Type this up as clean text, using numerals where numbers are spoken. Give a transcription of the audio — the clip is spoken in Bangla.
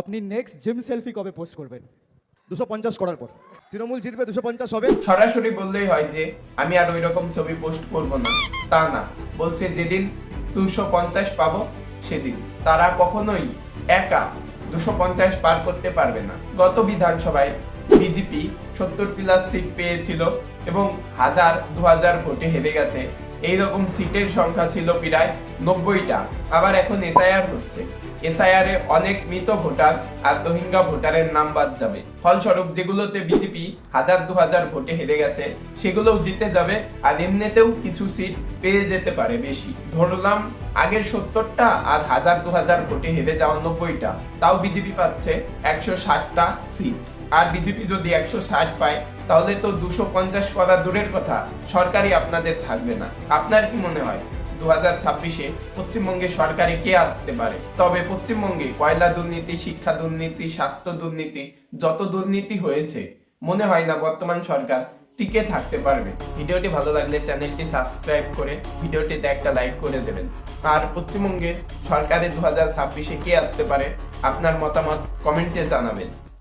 আপনি নেক্সট জিম সেলফি কবে পোস্ট করবেন? 250 করার পর তৃণমূল জিতবে, 250 হবে। সরাসরি বললেই হয় যে আমি আর ওই রকম ছবি পোস্ট করব না, তা না। বলছে যেদিন 250 পাবো সেদিন। তারা কখনোই একা 250 পার করতে পারবে না। গত বিধানসভায় বিজেপি 70+ সিট পেয়েছিল এবং 1000-2000 ভোটে হেরে গেছে। এইরকম সিটের সংখ্যা ছিল প্রায় 90টা। আবার এখন এসআইআর হচ্ছে। এসআইআর এ অনেক মৃত ভোটার আর রোহিঙ্গা ভোটারের নাম বাদ যাবে। ফলস্বরূপ যেগুলোতে বিজেপি 1000-2000 ভোটে হেরে গেছে সেগুলোও জিতে যাবে, আর এমনিতেও কিছু সিট পেয়ে যেতে পারে বেশি। ধরলাম আগের 70টা আর 1000-2000 ভোটে হেরে যাওয়া 90টা, তাও বিজেপি পাচ্ছে 160টা সিট। আর বিজেপি যদি 160 পায় তাহলে তো 250 করা দূরের কথা, সরকারই আপনাদের থাকবে না। আপনার কি মনে হয় 2026-এ পশ্চিমবঙ্গে সরকারে কে আসতে পারে? তবে পশ্চিমবঙ্গে কয়লা দুর্নীতি, শিক্ষা দুর্নীতি, স্বাস্থ্য দুর্নীতি, যত দুর্নীতি হয়েছে, মনে হয় না বর্তমান সরকার টিকে থাকতে পারবে। ভিডিওটি ভালো লাগলে চ্যানেলটি সাবস্ক্রাইব করে ভিডিওটিতে একটা লাইক করে দেবেন। আর পশ্চিমবঙ্গে সরকারে 2026-এ কে আসতে পারে আপনার মতামত কমেন্টে জানাবেন।